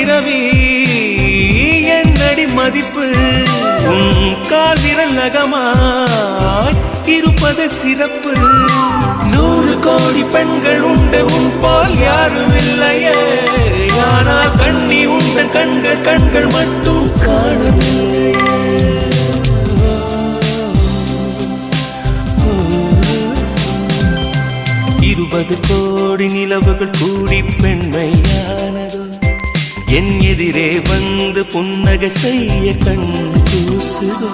பிறவி என்னடி மதிப்பு உன் கால் விரல் நகமாய் இருப்பது சிறப்பு 100 கோடி பெண்கள் உண்டு உன் போல் யாரும் இல்லையே ஆனால் கண்ணி உந்தன் கண்கள் மட்டும் காணவில்லை 20 கோடி நிலவுகள் கூடி பெண்மையானதோ என் எதிரே வந்து புன்னகை செய்ய கண் கூசுதோ